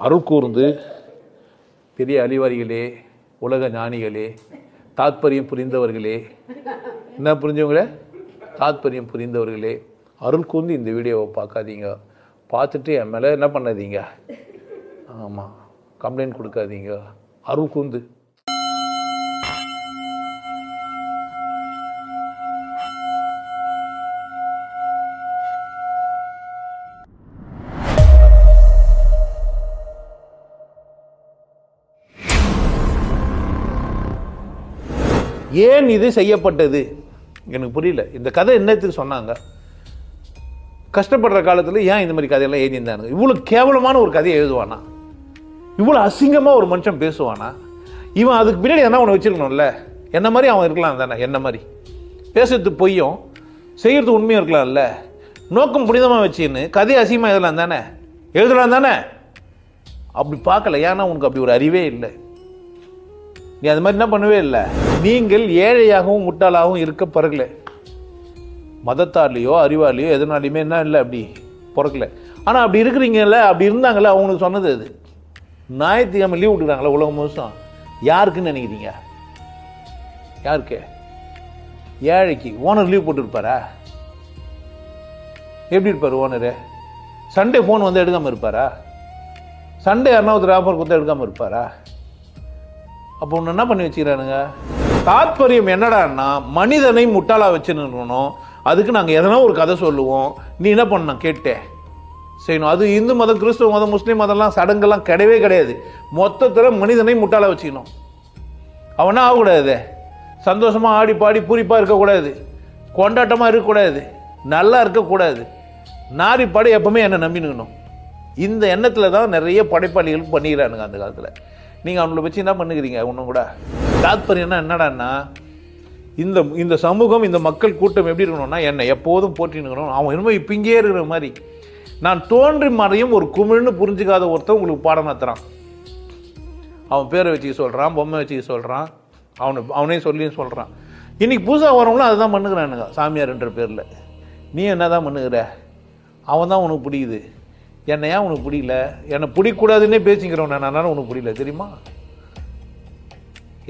அருள் கூர்ந்து பெரிய அறிவாளிகளே, உலக ஞானிகளே, தாத்பரியம் புரிந்தவர்களே, என்ன புரிஞ்சவங்களே, தாத்பரியம் புரிந்தவர்களே, அருள் கூர்ந்து இந்த வீடியோவை பார்க்காதீங்க. பார்த்துட்டு என் மேலே என்ன பண்ணாதீங்க, ஆமாம் கம்ப்ளைண்ட் கொடுக்காதீங்க. அருள் கூர்ந்து ஏன் இது செய்யப்பட்டது எனக்கு புரியல. இந்த கதை என்னத்துக்கு சொன்னாங்க? கஷ்டப்படுற காலத்தில் ஏன் இந்த மாதிரி கதையெல்லாம் எழுதியிருந்தாங்க? இவ்வளோ கேவலமான ஒரு கதையை எழுதுவானா? இவ்வளோ அசிங்கமாக ஒரு மனுஷன் பேசுவானா? இவன் அதுக்கு பின்னாடி என்ன ஒன்று வச்சிருக்கணும்ல. என்ன மாதிரி அவன் இருக்கலாம் தானே, என்ன மாதிரி பேசுறது பொய்யும் செய்கிறது உண்மையும் இருக்கலாம்ல. நோக்கம் புனிதமாக வச்சுன்னு கதையை அசிங்கமாக எழுதலாம் தானே, எழுதலாம் தானே. அப்படி பார்க்கல, ஏன்னா உனக்கு அப்படி ஒரு அறிவே இல்லை. நீ அது மாதிரி என்ன பண்ணவே இல்லை. நீங்கள் ஏழையாகவும் முட்டாளாகவும் இருக்க பிறகுல, மதத்தாலேயோ அறிவாலேயோ எதனாலையுமே என்ன இல்லை, அப்படி பிறக்கல. ஆனால் அப்படி இருக்கிறீங்கல்ல, அப்படி இருந்தாங்கல்ல, அவங்களுக்கு சொன்னது அது. ஞாயிற்றுக்கிழமை லீவ் விட்டுக்கிறாங்களா உலகம் முழுசும்? யாருக்குன்னு நினைக்கிறீங்க? யாருக்கு? ஏழைக்கு. ஓனர் லீவ் போட்டுருப்பாரா? எப்படி இருப்பார் ஓனரு? சண்டே ஃபோன் வந்து எடுக்காமல் இருப்பாரா? சண்டே யாருன்னா ஒருத்தர் ஆஃபர் கொடுத்தா எடுக்காமல் இருப்பாரா? அப்போ ஒன்று என்ன பண்ணி வச்சுக்கிறானுங்க? தாத்பரியம் என்னடான்னா, மனிதனை முட்டாளா வச்சுருக்கணும். அதுக்கு நாங்கள் எதனா ஒரு கதை சொல்லுவோம், நீ என்ன பண்ண கேட்டே செய்யணும். அது இந்து மதம், கிறிஸ்துவ மதம், முஸ்லீம் மதம்லாம் சடங்கெல்லாம் கிடையவே கிடையாது. மொத்தத்தில் மனிதனை முட்டாளா வச்சுக்கணும். அவனா ஆகக்கூடாது, சந்தோஷமாக ஆடி பாடி பூரிப்பாக இருக்கக்கூடாது, கொண்டாட்டமாக இருக்கக்கூடாது, நல்லா இருக்கக்கூடாது, நாரி பாடி எப்பவுமே என்னை நம்பினுக்கணும். இந்த எண்ணத்தில் தான் நிறைய படைப்பாளிகள் பண்ணிக்கிறானுங்க அந்த காலத்தில். நீங்கள் அவங்கள வச்சு என்ன பண்ணுகிறீங்க? ஒன்றும் கூட. தாத்பரியம்னா என்னடான்னா, இந்த சமூகம், இந்த மக்கள் கூட்டம் எப்படி இருக்கணும்னா, என்னை எப்போதும் போற்றினுக்கணும். அவன் என்னமோ இப்போ இங்கேயே இருக்கிற மாதிரி. நான் தோன்றி மறையும் ஒரு குமிழ்னு புரிஞ்சுக்காத ஒருத்தன் உங்களுக்கு பாடம் நடத்துகிறான். அவன் பேரை வச்சுக்க சொல்கிறான், பொம்மை வச்சுக்க சொல்கிறான், அவனே சொல்லின்னு சொல்கிறான். இன்றைக்கி புதுசாக வரவங்களும் அதுதான் பண்ணுகிறானுங்க, சாமியார்ன்ற பேரில். நீ என்ன தான் பண்ணுகிற? அவன் தான் உனக்கு பிடிக்குது. என்னை ஏன் உனக்கு பிடிக்கல? என்னை பிடிக்கூடாதுன்னே பேசிக்கிறவன் நான், உனக்கு பிடிக்கல தெரியுமா?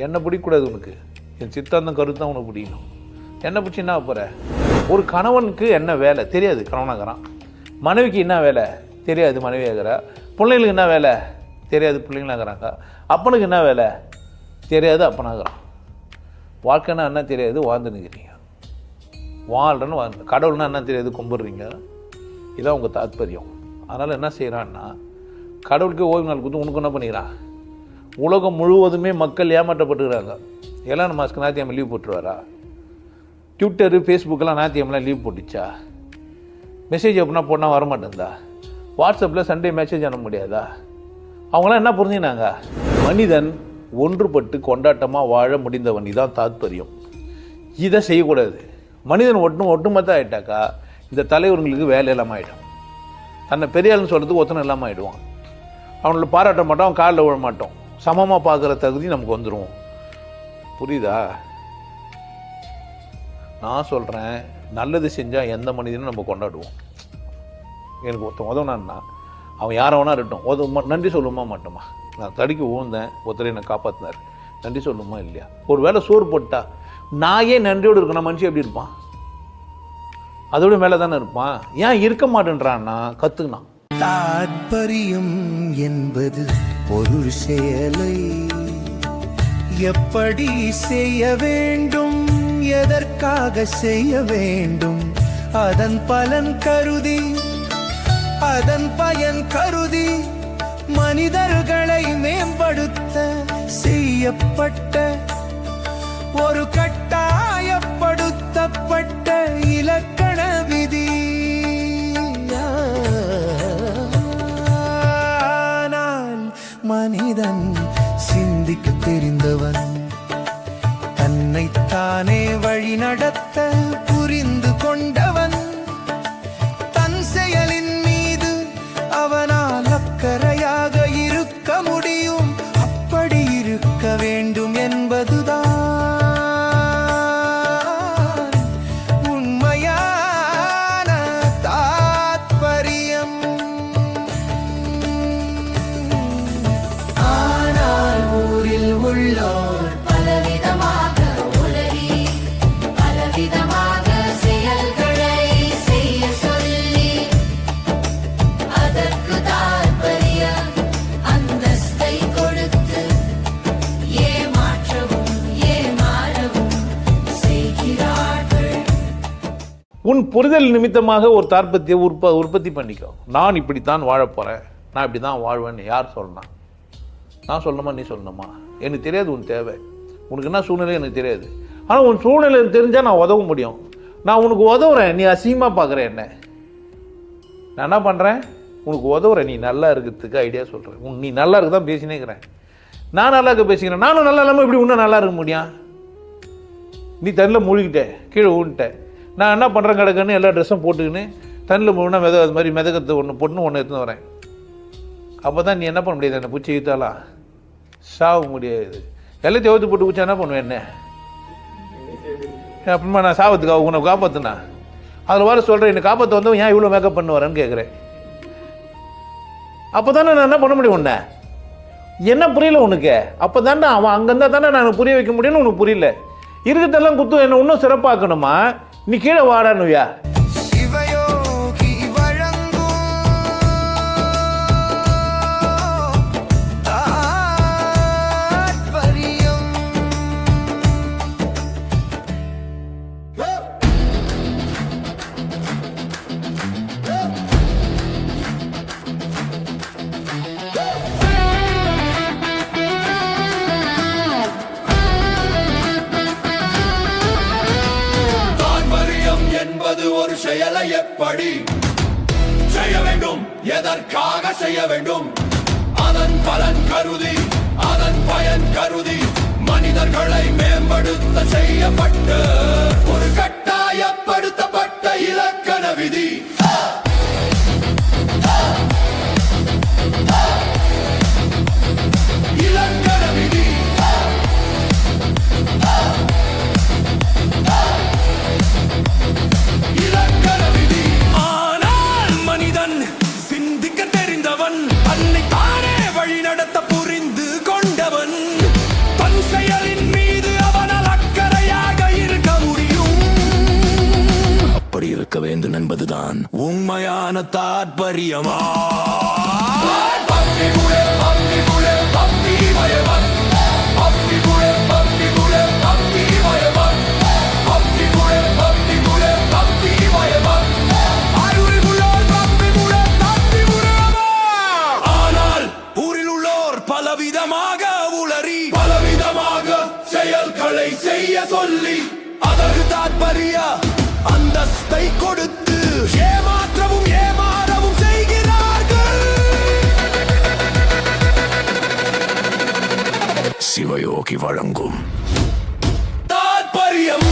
என்னை பிடிக்கூடாது உனக்கு, என் சித்தாந்தம் கருத்து தான் உனக்கு பிடிக்கணும். என்னை பிடிச்சி என்ன போகிற? ஒரு கணவனுக்கு என்ன வேலை தெரியாது, கணவனாகிறான். மனைவிக்கு என்ன வேலை தெரியாது, மனைவியாகிறா. பிள்ளைங்களுக்கு என்ன வேலை தெரியாது, பிள்ளைங்களாகிறாங்க. அப்பனுக்கு என்ன வேலை தெரியாது, அப்பனாகிறான். வாழ்க்கைன்னா என்ன தெரியாது, வாழ்ந்து நிற்கிறீங்க. வாழ்றன்னு கடவுள்னா என்ன தெரியாது, கும்பிட்றீங்க. இதான் உங்கள் தாத்பரியம். அதனால் என்ன செய்கிறான்னா, கடவுளுக்கே ஓய்வு நாள் கொடுத்து உனக்கு என்ன பண்ணிக்கிறான்? உலகம் முழுவதுமே மக்கள் ஏமாற்றப்பட்டுக்கிறாங்க. எல்லாம் மாஸ்க்கு ஞாயிற்றுக்கிழமை லீவ் போட்டுருவாரா? ட்விட்டரு, ஃபேஸ்புக்கெல்லாம் ஞாயிற்றுக்கிழமெலாம் லீவ் போட்டுச்சா? மெசேஜ் அப்படின்னா போனால் வரமாட்டேந்தா? வாட்ஸ்அப்பில் சண்டே மெசேஜ் அனுப்ப முடியாதா? அவங்களாம் என்ன புரிஞ்சுனாங்க? மனிதன் ஒன்றுபட்டு கொண்டாட்டமாக வாழ முடிந்தவன். இதுதான் தாத்பரியம். இதை செய்யக்கூடாது. மனிதன் ஒட்டுமொத்தம் ஆகிட்டாக்கா இந்த தலைவர்களுக்கு வேலை இல்லாமல் ஆகிடும். தன்னை பெரியாள்னு சொல்கிறதுக்கு ஒத்தனை இல்லாமல் ஆகிடுவான். அவங்கள பாராட்ட மாட்டோம், அவன் காலில் விழ மாட்டோம். சமமாக பார்க்குற தகுதி நமக்கு வந்துடும். புரியுதா? நான் சொல்கிறேன், நல்லது செஞ்சால் எந்த மனிதனும் நம்ம கொண்டாடுவோம். எனக்கு ஒருத்தன் உதவுனான்னா அவன் யாரை வேணா இருக்கட்டும், நன்றி சொல்லுமா மாட்டோமா? நான் தடுக்கி ஊழ்ந்தேன், ஒருத்தர் என்னை காப்பாற்றினார், நன்றி சொல்லுமா இல்லையா? ஒரு வேளை சோறு போட்டா நான் ஏன் நன்றியோடு இருக்கணும்? மனுஷன் எப்படி இருப்பான்? அதோட மேலே தானே இருப்பான். ஏன் இருக்க மாட்டேன்றான்னா கற்றுக்கினான். தாத்பரியம் என்பது பொருள் செயலை எப்படி செய்ய வேண்டும், எதற்காக செய்ய வேண்டும், அதன் பலன் கருதி, அதன் பயன் கருதி மனிதர்களை மேம்படுத்த செய்யப்பட்ட ஒரு கட்டாயப்படுத்தப்பட்ட இலக்கண விதி. ஆனால் மனிதன் சிந்திக்க தெரிந்தவன், தன்னைத்தானே வழி நடத்த புரிந்து கொண்டவன், தன் செயலின் மீது அவனால் அக்கறையாக இருக்க முடியும். அப்படி இருக்க வேண்டும் என்பதுதான் உண்மையான தாத்பரியம். உள்ளோர் பலவிதமாக உளறி பலவிதமாக செயல்களை செய்ய சொல்லி அதற்கு தாற்பரிய அந்தஸ்தை கொடுத்து ஏமாற்றவும் ஏமாறவும் செய்கிறார்கள். உன் புரிதல் நிமித்தமாக ஒரு தாற்பத்தியை உற்பத்தி பண்ணிக்கோ. நான் இப்படித்தான் வாழப் போறேன், நான் இப்படி தான் வாழ்வேன்னு யார் சொல்லணும்? நான் சொல்லணுமா நீ சொல்லணுமா? எனக்கு தெரியாது உன் தேவை, உனக்கு என்ன சூழ்நிலை எனக்கு தெரியாது. ஆனால் உன் சூழ்நிலை தெரிஞ்சால் நான் உதவ முடியும். நான் உனக்கு உதவுறேன், நீ அசிங்கமாக பார்க்குற என்ன? நான் என்ன பண்ணுறேன்? உனக்கு உதவுறேன், நீ நல்லா இருக்கிறதுக்கு ஐடியா சொல்கிறேன். நீ நல்லா இருக்க தான் பேசினே இருக்கிறேன். நான் நல்லா இருக்க பேசிக்கிறேன். நானும் நல்லா இல்லாமல் இப்படி இன்னும் நல்லா இருக்க முடியும்? நீ தண்ணில் மூழ்கிட்டேன், கீழே ஊன்ட்டேன். நான் என்ன பண்ணுறேன்? கிடக்குன்னு எல்லா ட்ரெஸ்ஸும் போட்டுக்கின்னு தண்ணில் மூழ்கினா அது மாதிரி மிதக்கத்தை ஒன்று போட்டுன்னு ஒன்று எடுத்துன்னு வரேன். அப்போ தான் நீ என்ன பண்ண முடியாது? என்னை பூச்சி இழுத்தாலாம் சாக முடியாது. எல்லாத்தையும் எழுத்து போட்டு பூச்சா என்ன பண்ணுவேன்? என்ன அப்புறமா நான் சாவத்துக்கு உன்னை காப்பாற்றுனா அதில் வர சொல்கிறேன், என்னை காப்பாற்ற வந்தவன் ஏன் இவ்வளோ மேக்கப் பண்ணு வரேன்னு கேட்குறேன். அப்போ தானே நான் என்ன பண்ண முடியும்? உன்னை என்ன புரியல உனக்கு? அப்போ தானே அவன் அங்கே இருந்தால் தானே நான் புரிய வைக்க முடியும்னு உனக்கு புரியல. இருக்கிறதெல்லாம் குத்து என்ன இன்னும் சிறப்பாக்கணுமா? நீ கீழே வாடானுவியா? சிவயோகி வழங்கும் தாத்பரியம். தாத்பரியம் என்பது ஒரு செயலை எப்படி செய்ய வேண்டும், எதற்காக செய்ய வேண்டும், அதன் பலன் கருதி அதன் பயன் கருதி மனிதர்களை மேம்படுத்த செய்யப்பட்ட ஒரு கட்டாயப்படுத்தப்பட்ட இலக்கண விதி. இலக்கண விதி இலக்கண விதி. ஆனால் மனிதன் சிந்திக்க தெரிந்தவன், தன்னை தானே வழி நடத்த புரிந்து கொண்டவன், தன் செயலின் மீது அவனால் அக்கறையாக இருக்க முடியும். அப்படி இருக்க வேண்டும் என்பதுதான் உண்மையான தாத்பரியமா? பக்தி குலே பக்தி குலே பக்தி மயவன், பக்தி குலே பக்தி குலே பக்தி மயவன், பக்தி குலே பக்தி குலே பக்தி மயவன், அருள் உள்ளோர் பக்தி குலே பக்தி முறையவா. ஆனால் ஊரில் உள்ளோர் பலவிதமாக உளறி பலவிதமாக செயல்களை செய்ய சொல்லி அதற்கு தாத்பரிய அந்தஸ்தை கொடுத்து ஏமாற்றவும் ஏமாறவும் செய்கிறார்கள். சிவயோகி வழங்கும் தாத்பரியம்.